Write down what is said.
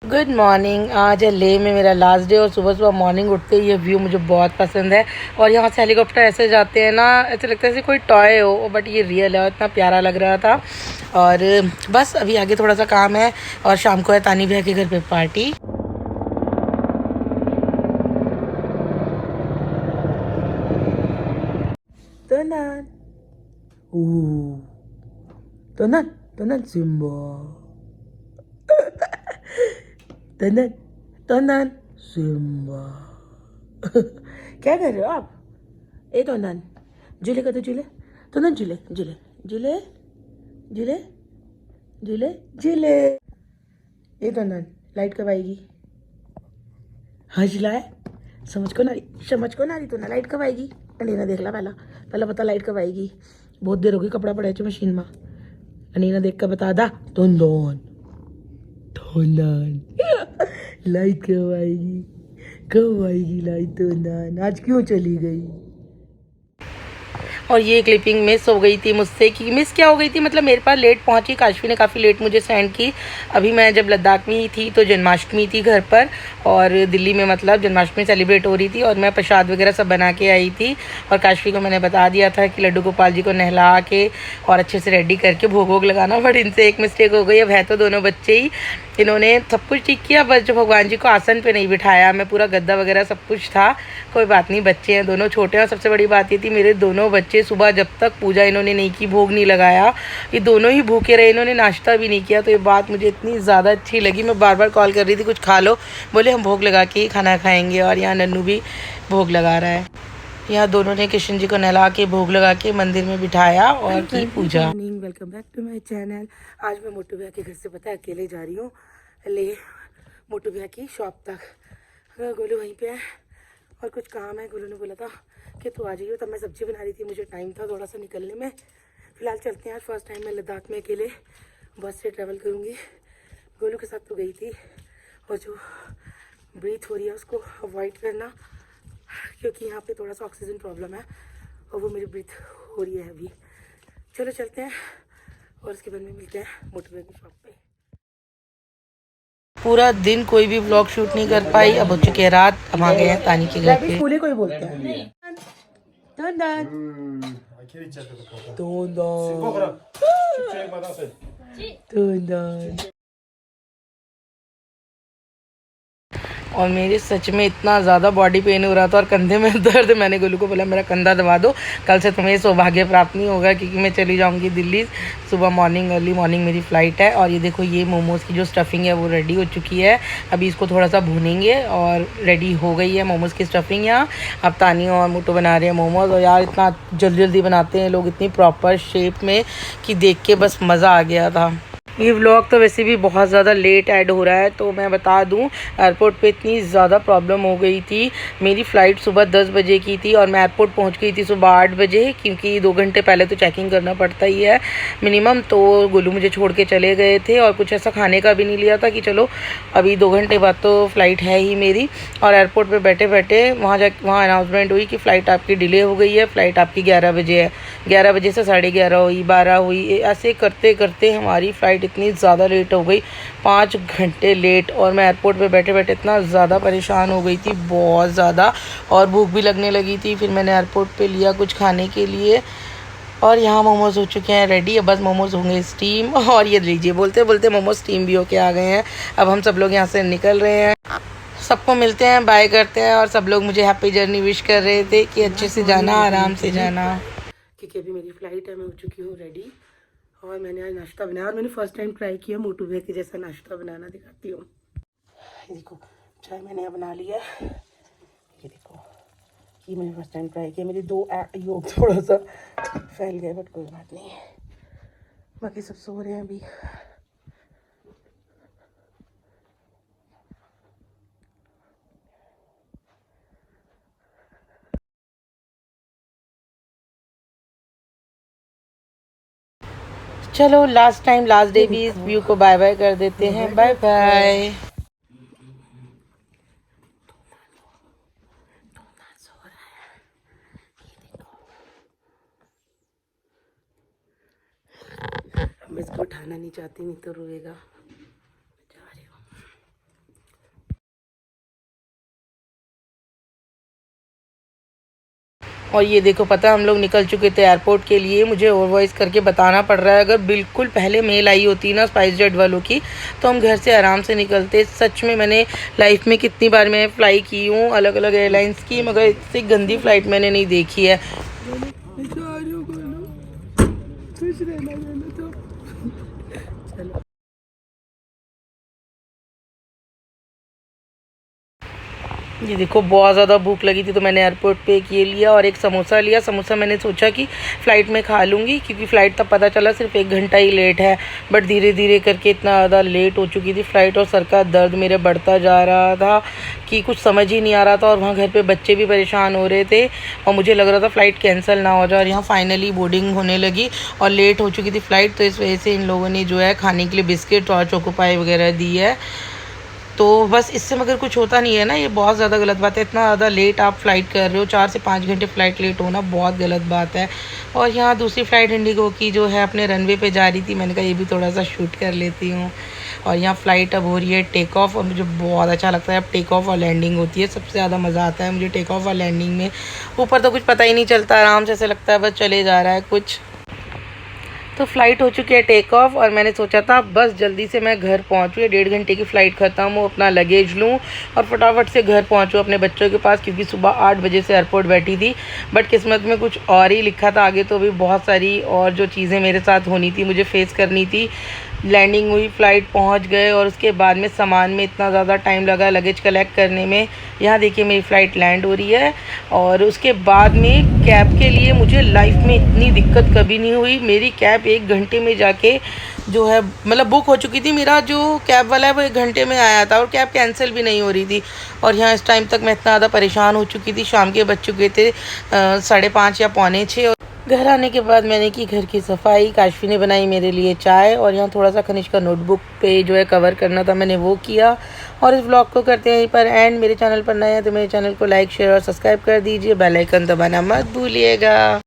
Good morning. आज है लेह में मेरा लास्ट डे और सुबह सुबह मॉर्निंग उठते ही ये व्यू मुझे बहुत पसंद है। और यहाँ से हेलीकॉप्टर ऐसे जाते हैं ना, ऐसे लगता है जैसे कोई टॉय हो, बट ये रियल है और इतना प्यारा लग रहा था। और बस अभी आगे थोड़ा सा काम है और शाम को है तानी भैया के घर पे पार्टी। तनन तनन तनन सिम्बा तनन तनन सिम्बा। क्या कर रहे हो आप? ए तनन झूले का तो झूले, तनन झूले झूले झूले झूले झूले झूले। ए तनन लाइट कब आएगी? हंस लाए समझ को ना रही तो ना लाइट कब आएगी? अनीना देख ला पहला पहला बता लाइट कब आएगी। बहुत देर हो गई कपड़ा पड़ा है मशीन में। अनीना देख कर बता दा। तंदन तंदन लाइट कब आएगी लाइट? तंदन आज क्यों चली गई? और ये क्लिपिंग मिस हो गई थी मुझसे। कि मिस क्या हो गई थी, मतलब मेरे पास लेट पहुंची, काशवी ने काफ़ी लेट मुझे सेंड की। अभी मैं जब लद्दाख में ही थी तो जन्माष्टमी थी घर पर, और दिल्ली में मतलब जन्माष्टमी सेलिब्रेट हो रही थी और मैं प्रसाद वगैरह सब बना के आई थी। और काशवी को मैंने बता दिया था कि लड्डू गोपाल जी को नहला के और अच्छे से रेडी करके भोग वोग लगाना। बट इनसे एक मिस्टेक हो गई। अब है तो दोनों बच्चे ही, इन्होंने सब कुछ ठीक किया, बस जो भगवान जी को आसन पे नहीं बिठाया। मैं पूरा गद्दा वगैरह सब कुछ था। कोई बात नहीं, बच्चे हैं दोनों छोटे हैं। और सबसे बड़ी बात ये थी, मेरे दोनों बच्चे सुबह जब तक पूजा इन्होंने नहीं की, भोग नहीं लगाया, ये दोनों ही भूखे रहे, इन्होंने नाश्ता भी नहीं किया। तो ये बात मुझे इतनी ज़्यादा अच्छी लगी। मैं बार बार कॉल कर रही थी कुछ खा लो, बोले हम भोग लगा के ही खाना खाएंगे। और यहाँ नन्नू भी भोग लगा रहा है। यहाँ दोनों ने कृष्ण जी को नहला के भोग लगा के मंदिर में बिठाया और की पूजा। Welcome back to my channel. आज मैं मोटू भैया के घर से पता है अकेले जा रही हूँ ले मोटू भैया की शॉप तक। गोलू वहीं पे है और कुछ काम है। गोलू ने बोला था कि तू आ जाइयो, तब मैं सब्जी बना रही थी, मुझे टाइम था थोड़ा सा निकलने में। फ़िलहाल चलते हैं। आज फर्स्ट टाइम मैं लद्दाख में अकेले बस से ट्रैवल करूँगी। गोलू के साथ तो गई थी, और जो ब्रीथ हो रही है उसको अवॉइड करना, क्योंकि यहाँ पे थोड़ा सा ऑक्सीजन प्रॉब्लम है और वो मेरी ब्रीथ हो रही है अभी। चलो चलते हैं और उसके बाद में मिलते हैं मोटू भैया की शॉप पे। पूरा दिन कोई भी व्लॉग शूट नहीं कर पाई। अब हो चुकी है रात, अब आ गए हैं तानी के घर पे। फूले कोई बोलते हैं और मेरे सच में इतना ज़्यादा बॉडी पेन हो रहा था और कंधे में दर्द। मैंने गोलू को बोला मेरा कंधा दबा दो, कल से तुम्हें सौभाग्य प्राप्त नहीं होगा, क्योंकि मैं चली जाऊंगी दिल्ली। सुबह मॉर्निंग अर्ली मॉर्निंग मेरी फ़्लाइट है। और ये देखो, ये मोमोज़ की जो स्टफ़िंग है वो रेडी हो चुकी है। अभी इसको थोड़ा सा भूनेंगे और रेडी हो गई है मोमोज़ की स्टफ़िंग यहाँ। अब तानी और मोटू बना रहे हैं मोमोज़। और यार इतना जल्दी जल्दी बनाते हैं लोग, इतनी प्रॉपर शेप में कि देख के बस मज़ा आ गया था। ये व्लॉग तो वैसे भी बहुत ज़्यादा लेट ऐड हो रहा है, तो मैं बता दूं एयरपोर्ट पे इतनी ज़्यादा प्रॉब्लम हो गई थी। मेरी फ़्लाइट सुबह 10 बजे की थी और मैं एयरपोर्ट पहुंच गई थी सुबह 8 बजे, क्योंकि 2 घंटे पहले तो चेकिंग करना पड़ता ही है मिनिमम। तो गोलू मुझे छोड़ के चले गए थे और कुछ ऐसा खाने का भी नहीं लिया था कि चलो अभी 2 घंटे बाद तो फ़्लाइट है ही मेरी। और एयरपोर्ट पर बैठे बैठे वहाँ अनाउंसमेंट हुई कि फ़्लाइट आपकी डिले हो गई है, फ़्लाइट आपकी 11 बजे है। 11 बजे से 11:30 हुई, 12 हुई, ऐसे करते करते हमारी फ़्लाइट इतनी ज़्यादा लेट हो गई, 5 घंटे लेट। और मैं एयरपोर्ट पे बैठे बैठे इतना ज़्यादा परेशान हो गई थी, बहुत ज़्यादा, और भूख भी लगने लगी थी। फिर मैंने एयरपोर्ट पे लिया कुछ खाने के लिए और यहाँ मोमोज़ हो चुके हैं रेडी। अब बस मोमोज़ होंगे स्टीम। और ये लीजिए, बोलते बोलते मोमोज़ स्टीम भी होके आ गए हैं। अब हम सब लोग यहाँ से निकल रहे हैं, सबको मिलते हैं, बाय करते हैं। और सब लोग मुझे हैप्पी जर्नी विश कर रहे थे कि अच्छे से जाना, आराम से जाना, क्योंकि अभी मेरी फ़्लाइट है। मैं हो चुकी हूँ रेडी और मैंने आज नाश्ता बनाया और मैंने फर्स्ट टाइम ट्राई किया मोटू भैया के जैसा नाश्ता बनाना। दिखाती हूँ, देखो चाय मैंने यहाँ बना लिया। ये देखो, ये मैंने फर्स्ट टाइम ट्राई किया। मेरे 2 योग थोड़ा सा फैल गए, बट कोई बात नहीं, बाकी सब सो रहे हैं अभी। चलो लास्ट टाइम लास्ट डे भी इस व्यू को बाय बाय कर देते हैं। Bye bye. मैं इसको उठाना नहीं चाहती, नहीं तो रोएगा। जा रही हूँ। और ये देखो, पता है हम लोग निकल चुके थे एयरपोर्ट के लिए। मुझे ओवर वॉइस करके बताना पड़ रहा है, अगर बिल्कुल पहले मेल आई होती ना स्पाइस जेट वालों की, तो हम घर से आराम से निकलते। सच में मैंने लाइफ में कितनी बार मैं फ़्लाई की हूँ अलग अलग एयरलाइंस की, मगर इतनी गंदी फ़्लाइट मैंने नहीं देखी है। ये देखो, बहुत ज़्यादा भूख लगी थी तो मैंने एयरपोर्ट पे एक ये लिया और एक समोसा लिया। समोसा मैंने सोचा कि फ़्लाइट में खा लूँगी, क्योंकि फ़्लाइट तब पता चला सिर्फ 1 घंटा ही लेट है। बट धीरे धीरे करके इतना ज़्यादा लेट हो चुकी थी फ़्लाइट और सर का दर्द मेरे बढ़ता जा रहा था कि कुछ समझ ही नहीं आ रहा था। और वहाँ घर पे बच्चे भी परेशान हो रहे थे और मुझे लग रहा था फ़्लाइट कैंसिल ना हो जाए। और यहाँ फाइनली बोर्डिंग होने लगी और लेट हो चुकी थी फ़्लाइट, तो इस वजह से इन लोगों ने जो है खाने के लिए बिस्किट और चोकोपाई वगैरह दी है। तो बस इससे मगर कुछ होता नहीं है ना, ये बहुत ज़्यादा गलत बात है। इतना ज़्यादा लेट आप फ़्लाइट कर रहे हो, 4 से 5 घंटे फ़्लाइट लेट होना बहुत गलत बात है। और यहाँ दूसरी फ़्लाइट इंडिगो की जो है अपने रनवे पे जा रही थी, मैंने कहा ये भी थोड़ा सा शूट कर लेती हूँ। और यहाँ फ़्लाइट अब हो रही है टेक ऑफ और मुझे बहुत अच्छा लगता है। अब टेक ऑफ और लैंडिंग होती है, सबसे ज़्यादा मज़ा आता है मुझे टेक ऑफ और लैंडिंग में। ऊपर तो कुछ पता ही नहीं चलता, आराम से ऐसे लगता है बस चले जा रहा है कुछ। तो फ़्लाइट हो चुकी है टेक ऑफ और मैंने सोचा था बस जल्दी से मैं घर पहुंचूँ, 1.5 घंटे की फ़्लाइट ख़त्म हो, अपना लगेज लूँ और फटाफट से घर पहुंचूँ अपने बच्चों के पास, क्योंकि सुबह 8 बजे से एयरपोर्ट बैठी थी। बट किस्मत में कुछ और ही लिखा था आगे, तो भी बहुत सारी और जो चीज़ें मेरे साथ होनी थी, मुझे फ़ेस करनी थी। लैंडिंग हुई, फ़्लाइट पहुंच गए और उसके बाद में सामान में इतना ज़्यादा टाइम लगा लगेज कलेक्ट करने में। यहाँ देखिए मेरी फ़्लाइट लैंड हो रही है और उसके बाद में कैब के लिए मुझे लाइफ में इतनी दिक्कत कभी नहीं हुई। मेरी कैब 1 घंटे में जाके जो है मतलब बुक हो चुकी थी। मेरा जो कैब वाला है वो 1 घंटे में आया था और कैब कैंसिल भी नहीं हो रही थी। और यहाँ इस टाइम तक मैं इतना ज़्यादा परेशान हो चुकी थी, शाम के बज चुके थे 5:30 या 5:45। घर आने के बाद मैंने की घर की सफाई, काशफी ने बनाई मेरे लिए चाय और यहाँ थोड़ा सा खनिज का नोटबुक पे जो है कवर करना था, मैंने वो किया। और इस व्लॉग को करते हैं यहीं पर एंड। मेरे चैनल पर नए हैं तो मेरे चैनल को लाइक शेयर और सब्सक्राइब कर दीजिए, बेल आइकन दबाना मत भूलिएगा।